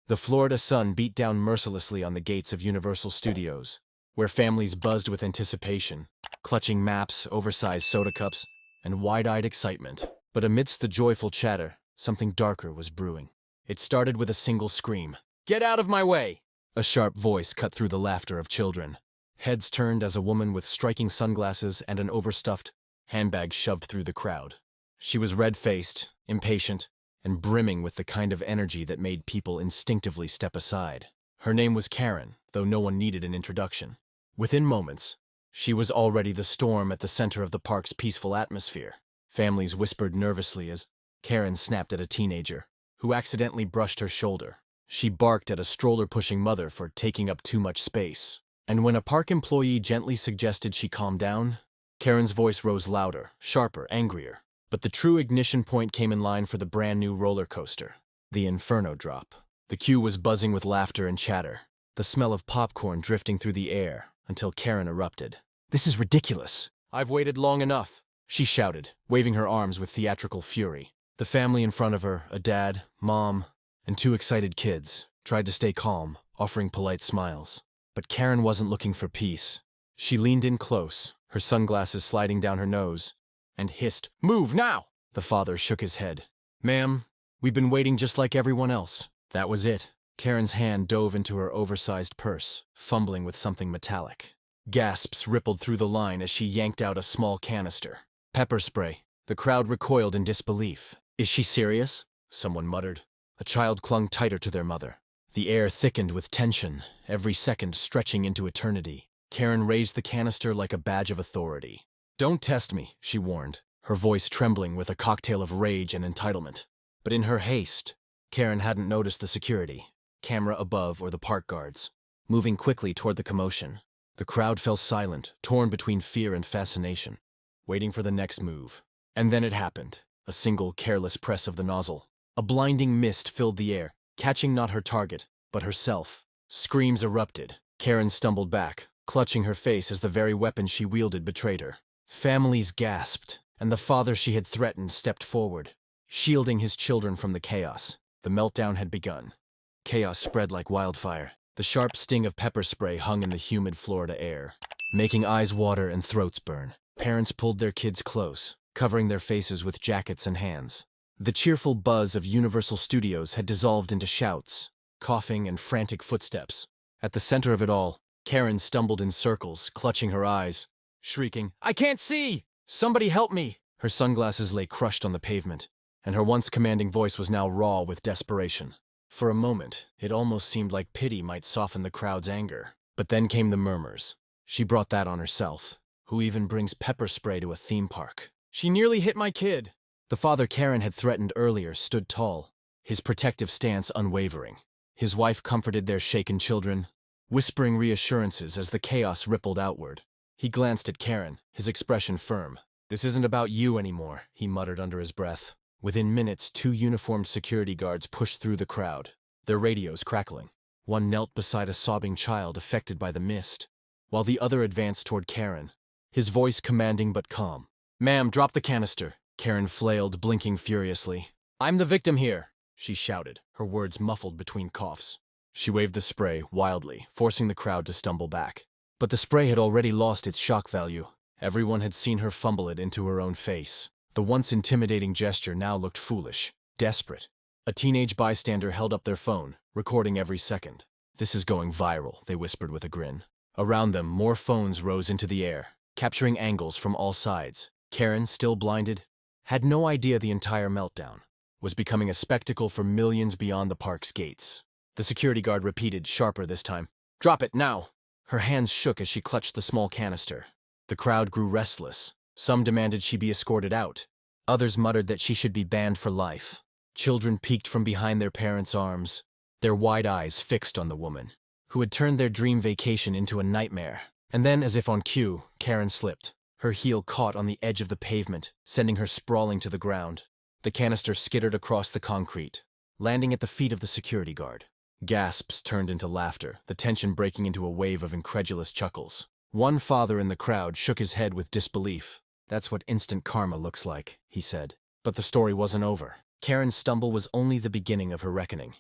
The Florida sun beat down mercilessly on the gates of Universal Studios, where families buzzed with anticipation, clutching maps, oversized soda cups, and wide-eyed excitement. But amidst the joyful chatter, something darker was brewing. It started with a single scream. "Get out of my way!" A sharp voice cut through the laughter of children. Heads turned as a woman with striking sunglasses and an overstuffed handbag shoved through the crowd. She was red-faced, impatient, and brimming with the kind of energy that made people instinctively step aside. Her name was Karen, though no one needed an introduction. Within moments, she was already the storm at the center of the park's peaceful atmosphere. Families whispered nervously as Karen snapped at a teenager, who accidentally brushed her shoulder. She barked at a stroller-pushing mother for taking up too much space. And when a park employee gently suggested she calm down, Karen's voice rose louder, sharper, angrier. But the true ignition point came in line for the brand-new roller coaster, the Inferno drop. The queue was buzzing with laughter and chatter, the smell of popcorn drifting through the air, until Karen erupted. "This is ridiculous. I've waited long enough," she shouted, waving her arms with theatrical fury. The family in front of her, a dad, mom, and two excited kids, tried to stay calm, offering polite smiles. But Karen wasn't looking for peace. She leaned in close, her sunglasses sliding down her nose, and hissed, "Move now!" The father shook his head. "Ma'am, we've been waiting just like everyone else." That was it. Karen's hand dove into her oversized purse, fumbling with something metallic. Gasps rippled through the line as she yanked out a small canister. Pepper spray. The crowd recoiled in disbelief. "Is she serious?" someone muttered. A child clung tighter to their mother. The air thickened with tension, every second stretching into eternity. Karen raised the canister like a badge of authority. "Don't test me," she warned, her voice trembling with a cocktail of rage and entitlement. But in her haste, Karen hadn't noticed the security, camera above or the park guards, moving quickly toward the commotion. The crowd fell silent, torn between fear and fascination, waiting for the next move. And then it happened, a single careless press of the nozzle. A blinding mist filled the air, catching not her target, but herself. Screams erupted. Karen stumbled back, clutching her face as the very weapon she wielded betrayed her. Families gasped, and the father she had threatened stepped forward, shielding his children from the chaos. The meltdown had begun. Chaos spread like wildfire. The sharp sting of pepper spray hung in the humid Florida air, making eyes water and throats burn. Parents pulled their kids close, covering their faces with jackets and hands. The cheerful buzz of Universal Studios had dissolved into shouts, coughing, and frantic footsteps. At the center of it all, Karen stumbled in circles, clutching her eyes, shrieking, "I can't see! Somebody help me!" Her sunglasses lay crushed on the pavement, and her once commanding voice was now raw with desperation. For a moment, it almost seemed like pity might soften the crowd's anger. But then came the murmurs. She brought that on herself. Who even brings pepper spray to a theme park? "She nearly hit my kid." The father Karen had threatened earlier stood tall, his protective stance unwavering. His wife comforted their shaken children, whispering reassurances as the chaos rippled outward. He glanced at Karen, his expression firm. "This isn't about you anymore," he muttered under his breath. Within minutes, two uniformed security guards pushed through the crowd, their radios crackling. One knelt beside a sobbing child affected by the mist, while the other advanced toward Karen, his voice commanding but calm. "Ma'am, drop the canister." Karen flailed, blinking furiously. "I'm the victim here," she shouted, her words muffled between coughs. She waved the spray wildly, forcing the crowd to stumble back. But the spray had already lost its shock value. Everyone had seen her fumble it into her own face. The once intimidating gesture now looked foolish, desperate. A teenage bystander held up their phone, recording every second. "This is going viral," they whispered with a grin. Around them, more phones rose into the air, capturing angles from all sides. Karen, still blinded, had no idea the entire meltdown was becoming a spectacle for millions beyond the park's gates. The security guard repeated, sharper this time, "Drop it, now!" Her hands shook as she clutched the small canister. The crowd grew restless. Some demanded she be escorted out. Others muttered that she should be banned for life. Children peeked from behind their parents' arms, their wide eyes fixed on the woman, who had turned their dream vacation into a nightmare. And then, as if on cue, Karen slipped. Her heel caught on the edge of the pavement, sending her sprawling to the ground. The canister skittered across the concrete, landing at the feet of the security guard. Gasps turned into laughter, the tension breaking into a wave of incredulous chuckles. One father in the crowd shook his head with disbelief. "That's what instant karma looks like," he said. But the story wasn't over. Karen's stumble was only the beginning of her reckoning.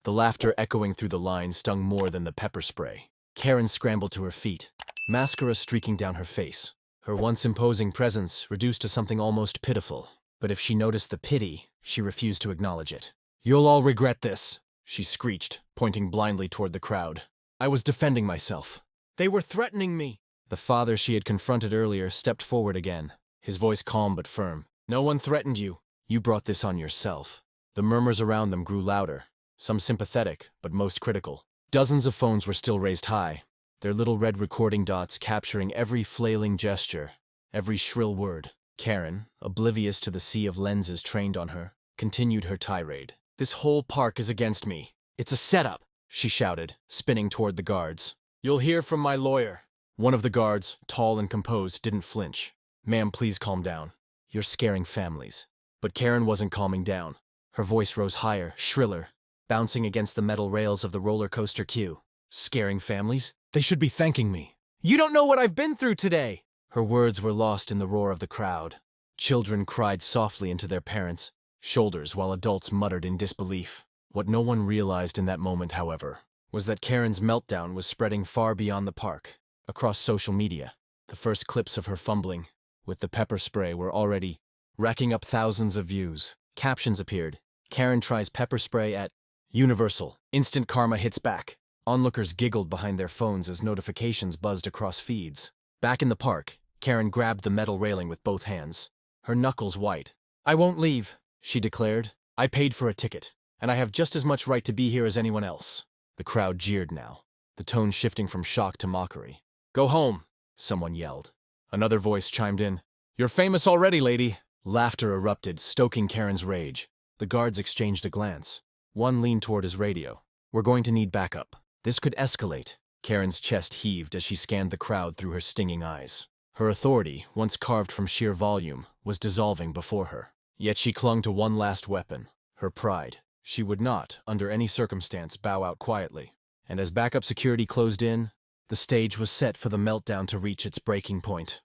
The laughter echoing through the lines stung more than the pepper spray. Karen scrambled to her feet, mascara streaking down her face. Her once imposing presence reduced to something almost pitiful. But if she noticed the pity, she refused to acknowledge it. "You'll all regret this," she screeched, pointing blindly toward the crowd. "I was defending myself. They were threatening me." The father she had confronted earlier stepped forward again, his voice calm but firm. "No one threatened you. You brought this on yourself." The murmurs around them grew louder, some sympathetic, but most critical. Dozens of phones were still raised high, their little red recording dots capturing every flailing gesture, every shrill word. Karen, oblivious to the sea of lenses trained on her, continued her tirade. "This whole park is against me. It's a setup," she shouted, spinning toward the guards. "You'll hear from my lawyer." One of the guards, tall and composed, didn't flinch. "Ma'am, please calm down. You're scaring families." But Karen wasn't calming down. Her voice rose higher, shriller, bouncing against the metal rails of the roller coaster queue. "Scaring families? They should be thanking me. You don't know what I've been through today!" Her words were lost in the roar of the crowd. Children cried softly into their parents' shoulders while adults muttered in disbelief. What no one realized in that moment, however, was that Karen's meltdown was spreading far beyond the park. Across social media, the first clips of her fumbling with the pepper spray were already racking up thousands of views. Captions appeared. "Karen tries pepper spray at Universal. Instant karma hits back." Onlookers giggled behind their phones as notifications buzzed across feeds. Back in the park, Karen grabbed the metal railing with both hands, her knuckles white. "I won't leave," she declared. "I paid for a ticket, and I have just as much right to be here as anyone else." The crowd jeered now, the tone shifting from shock to mockery. "Go home," someone yelled. Another voice chimed in. "You're famous already, lady." Laughter erupted, stoking Karen's rage. The guards exchanged a glance. One leaned toward his radio. "We're going to need backup. This could escalate." Karen's chest heaved as she scanned the crowd through her stinging eyes. Her authority, once carved from sheer volume, was dissolving before her. Yet she clung to one last weapon, her pride. She would not, under any circumstance, bow out quietly. And as backup security closed in, the stage was set for the meltdown to reach its breaking point.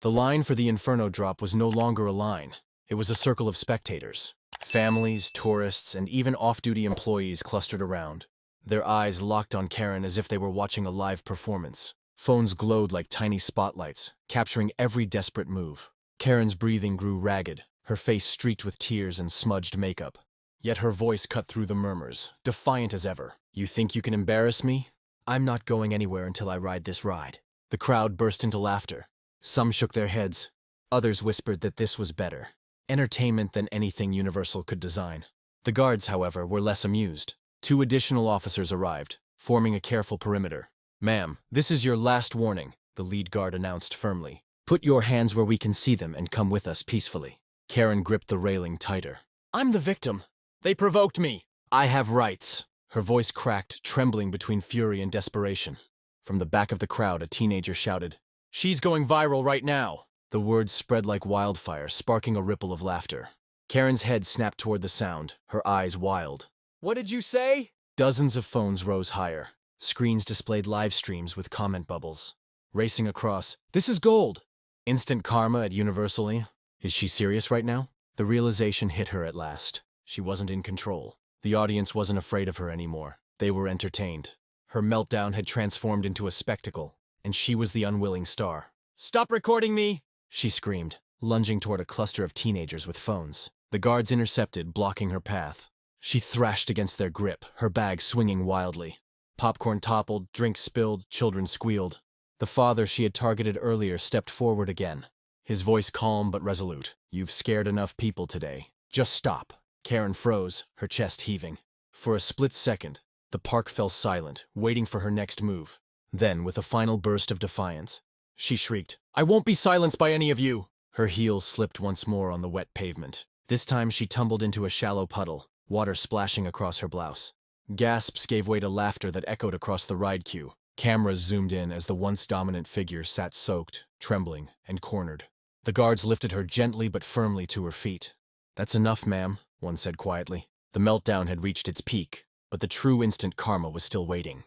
The line for the Inferno drop was no longer a line. It was a circle of spectators. Families, tourists, and even off-duty employees clustered around, their eyes locked on Karen as if they were watching a live performance. Phones glowed like tiny spotlights, capturing every desperate move. Karen's breathing grew ragged, her face streaked with tears and smudged makeup. Yet her voice cut through the murmurs, defiant as ever. "You think you can embarrass me? I'm not going anywhere until I ride this ride." The crowd burst into laughter. Some shook their heads. Others whispered that this was better entertainment than anything Universal could design. The guards, however, were less amused. 2 additional officers arrived, forming a careful perimeter. "Ma'am, this is your last warning," the lead guard announced firmly. "Put your hands where we can see them and come with us peacefully." Karen gripped the railing tighter. "I'm the victim. They provoked me. I have rights." Her voice cracked, trembling between fury and desperation. From the back of the crowd, a teenager shouted, "She's going viral right now." The words spread like wildfire, sparking a ripple of laughter. Karen's head snapped toward the sound, her eyes wild. "What did you say?" Dozens of phones rose higher. Screens displayed live streams with comment bubbles. Racing across, "This is gold." Instant karma at Universal. Is she serious right now? The realization hit her at last. She wasn't in control. The audience wasn't afraid of her anymore. They were entertained. Her meltdown had transformed into a spectacle, and she was the unwilling star. "Stop recording me!" she screamed, lunging toward a cluster of teenagers with phones. The guards intercepted, blocking her path. She thrashed against their grip, her bag swinging wildly. Popcorn toppled, drinks spilled, children squealed. The father she had targeted earlier stepped forward again, his voice calm but resolute. "You've scared enough people today. Just stop." Karen froze, her chest heaving. For a split second, the park fell silent, waiting for her next move. Then, with a final burst of defiance, she shrieked, "I won't be silenced by any of you!" Her heels slipped once more on the wet pavement. This time she tumbled into a shallow puddle, water splashing across her blouse. Gasps gave way to laughter that echoed across the ride queue. Cameras zoomed in as the once dominant figure sat soaked, trembling, and cornered. The guards lifted her gently but firmly to her feet. "That's enough, ma'am," one said quietly. The meltdown had reached its peak, but the true instant karma was still waiting.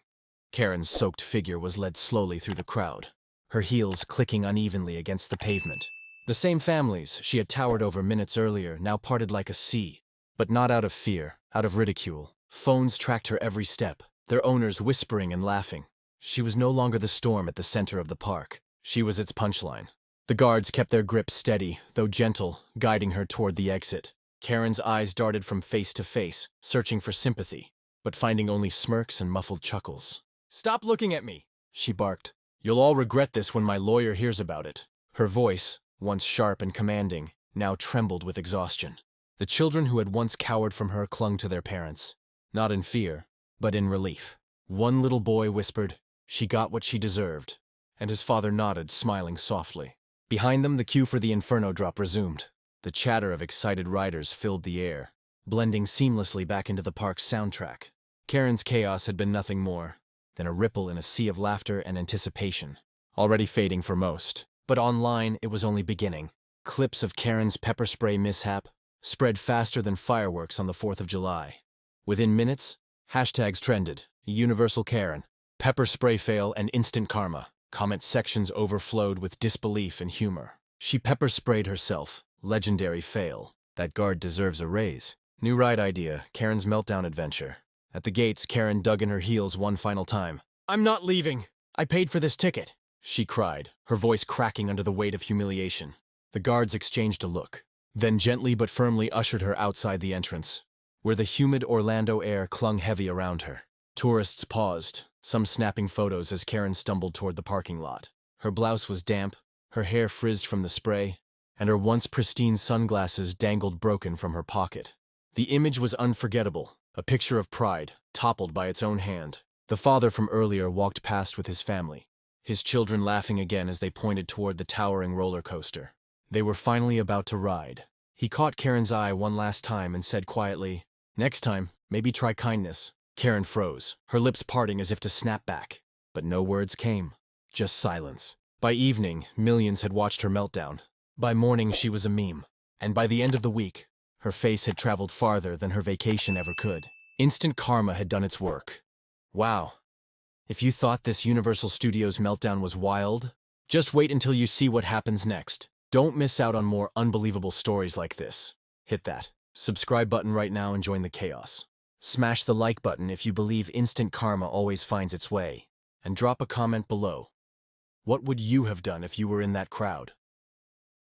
Karen's soaked figure was led slowly through the crowd, her heels clicking unevenly against the pavement. The same families she had towered over minutes earlier now parted like a sea, but not out of fear, out of ridicule. Phones tracked her every step, their owners whispering and laughing. She was no longer the storm at the center of the park. She was its punchline. The guards kept their grip steady, though gentle, guiding her toward the exit. Karen's eyes darted from face to face, searching for sympathy, but finding only smirks and muffled chuckles. "Stop looking at me," she barked. "You'll all regret this when my lawyer hears about it." Her voice, once sharp and commanding, now trembled with exhaustion. The children who had once cowered from her clung to their parents, not in fear, but in relief. One little boy whispered, "She got what she deserved," and his father nodded, smiling softly. Behind them, the cue for the Inferno drop resumed. The chatter of excited riders filled the air, blending seamlessly back into the park's soundtrack. Karen's chaos had been nothing more than a ripple in a sea of laughter and anticipation, already fading for most. But online, it was only beginning. Clips of Karen's pepper spray mishap spread faster than fireworks on the 4th of July. Within minutes, hashtags trended: Universal Karen, pepper spray fail, and instant karma. Comment sections overflowed with disbelief and humor. "She pepper sprayed herself. Legendary fail. That guard deserves a raise." New ride idea, Karen's Meltdown adventure. At the gates, Karen dug in her heels one final time. "I'm not leaving. I paid for this ticket," she cried, her voice cracking under the weight of humiliation. The guards exchanged a look, then gently but firmly ushered her outside the entrance, where the humid Orlando air clung heavy around her. Tourists paused, some snapping photos as Karen stumbled toward the parking lot. Her blouse was damp, her hair frizzed from the spray, and her once pristine sunglasses dangled broken from her pocket. The image was unforgettable, a picture of pride, toppled by its own hand. The father from earlier walked past with his family, his children laughing again as they pointed toward the towering roller coaster. They were finally about to ride. He caught Karen's eye one last time and said quietly, "Next time, maybe try kindness." Karen froze, her lips parting as if to snap back. But no words came, just silence. By evening, millions had watched her meltdown. By morning, she was a meme. And by the end of the week, her face had traveled farther than her vacation ever could. Instant karma had done its work. Wow. If you thought this Universal Studios meltdown was wild, just wait until you see what happens next. Don't miss out on more unbelievable stories like this. Hit that subscribe button right now and join the chaos. Smash the like button if you believe instant karma always finds its way. And drop a comment below. What would you have done if you were in that crowd?